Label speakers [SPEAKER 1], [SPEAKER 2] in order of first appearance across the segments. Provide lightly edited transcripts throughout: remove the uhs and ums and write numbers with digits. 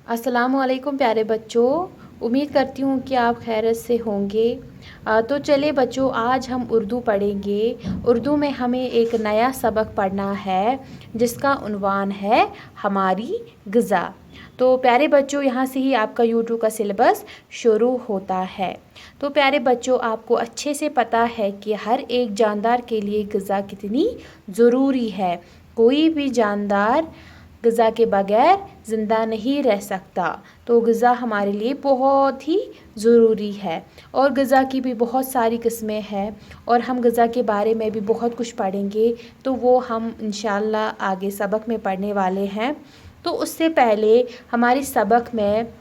[SPEAKER 1] अस्सलाम वालेकुम प्यारे बच्चों, उम्मीद करती हूँ कि आप खैरियत से होंगे। तो चलिए बच्चों, आज हम उर्दू पढ़ेंगे। उर्दू में हमें एक नया सबक पढ़ना है जिसका उन्वान है हमारी ग़िज़ा। तो प्यारे बच्चों, यहाँ से ही आपका यूट्यूब का सिलेबस शुरू होता है। तो प्यारे बच्चों, आपको अच्छे से पता है कि हर एक जानदार के लिए ग़िज़ा कितनी ज़रूरी है। कोई भी जानदार ग़िज़ा के बगैर ज़िंदा नहीं रह सकता। तो ग़िज़ा हमारे लिए बहुत ही ज़रूरी है और ग़िज़ा की भी बहुत सारी किस्में हैं और हम ग़िज़ा के बारे में भी बहुत कुछ पढ़ेंगे। तो वो हम इंशाअल्लाह आगे सबक में पढ़ने वाले हैं। तो उससे पहले हमारी सबक में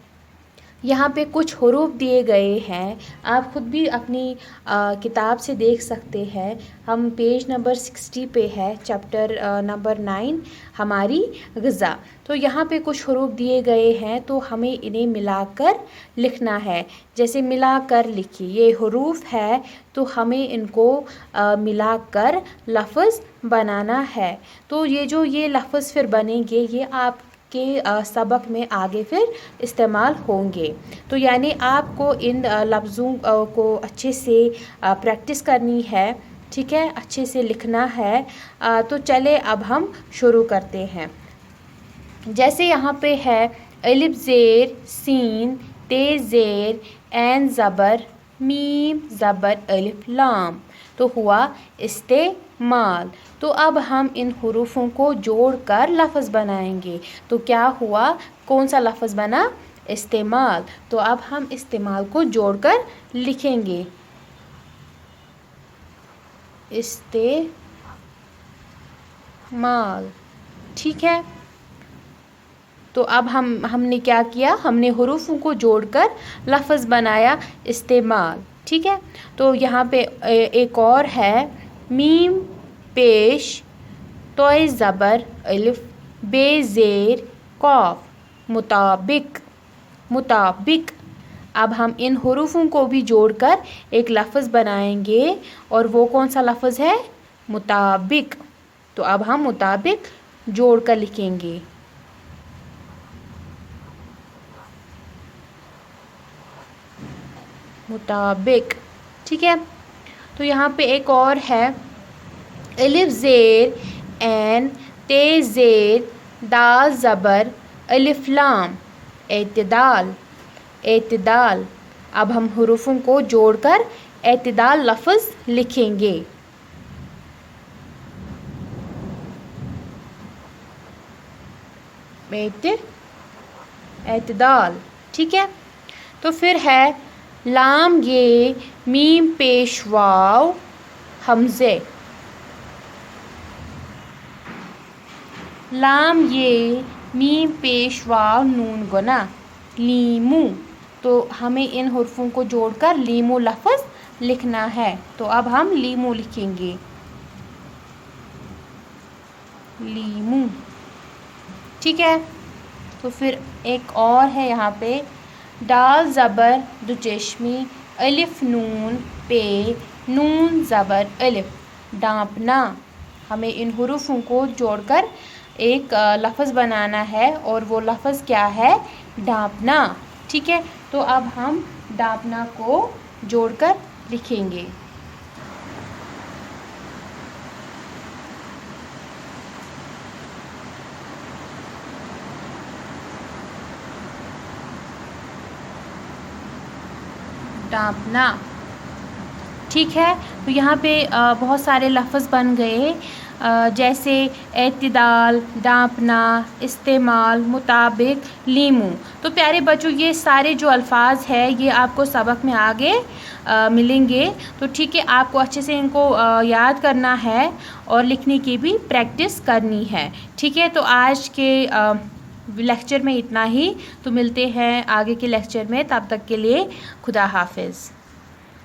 [SPEAKER 1] यहाँ पे कुछ हुरूफ दिए गए हैं। आप ख़ुद भी अपनी किताब से देख सकते हैं। हम पेज नंबर 60 पे है, चैप्टर नंबर 9 हमारी ग़िज़ा। तो यहाँ पे कुछ हुरूफ दिए गए हैं, तो हमें इन्हें मिलाकर लिखना है। जैसे मिलाकर लिखिए, ये हुरूफ है तो हमें इनको मिलाकर लफ्ज़ बनाना है। तो ये लफ्ज़ फिर बनेंगे, ये आप के सबक में आगे फिर इस्तेमाल होंगे। तो यानी आपको इन लफ्ज़ों को अच्छे से प्रैक्टिस करनी है, ठीक है, अच्छे से लिखना है। तो चले अब हम शुरू करते हैं। जैसे यहाँ पे है अलिफ ज़ेर सीन ते ज़ेर ऐन ज़बर मीम ज़बर अलिफ लाम, तो हुआ इस्तेमाल। तो अब हम इन हुरूफों को जोड़कर लफ्ज़ बनाएंगे। तो क्या हुआ, कौन सा लफ्ज़ बना, इस्तेमाल। तो अब हम इस्तेमाल को जोड़कर लिखेंगे, इस्तेमाल, ठीक है। तो अब हमने क्या किया, हमने हुरूफों को जोड़कर लफ्ज़ बनाया इस्तेमाल, ठीक है। तो यहाँ पे एक और है मीम पेश तोय ज़बर अलिफ बे ज़ेर कॉफ मुताबिक, मुताबिक। अब हम इन हुरूफों को भी जोड़कर एक लफ्ज़ बनाएंगे और वो कौन सा लफ्ज़ है, मुताबिक। तो अब हम मुताबिक जोड़कर लिखेंगे, मुताबिक, ठीक है। तो यहाँ पे एक और है अलिफ ज़ेर ऐन ते ज़ेर दाल ज़बर अलिफ लाम एतदाल, एतदाल। अब हम हुरूफों को जोड़कर एतदाल लफ्ज़ लिखेंगे, एतदाल, ठीक है। तो फिर है लाम ये मीम पेश वाव हमज़े, लाम ये मीम पेश वाव नून गुना लीमू। तो हमें इन हुरूफों को जोड़कर लीमू लफ्ज़ लिखना है। तो अब हम लीमू लिखेंगे, लीमू, ठीक है। तो फिर एक और है यहाँ पे दाल ज़बर दो चश्मी अलिफ नून पे नून ज़बर अलिफ डांपना। हमें इन हुरूफों को जोड़कर एक लफ्ज़ बनाना है और वो लफ्ज़ क्या है, डांपना, ठीक है। तो अब हम डांपना को जोड़कर लिखेंगे, डांपना, ठीक है। तो यहाँ पे बहुत सारे लफ्ज़ बन गए, जैसे एतदाल, डांपना, इस्तेमाल, मुताबिक, लीमू। तो प्यारे बच्चों, ये सारे जो अल्फाज हैं ये आपको सबक में आगे मिलेंगे। तो ठीक है, आपको अच्छे से इनको याद करना है और लिखने की भी प्रैक्टिस करनी है, ठीक है। तो आज के लेक्चर में इतना ही। तो मिलते हैं आगे के लेक्चर में, तब तक के लिए खुदा हाफिज़।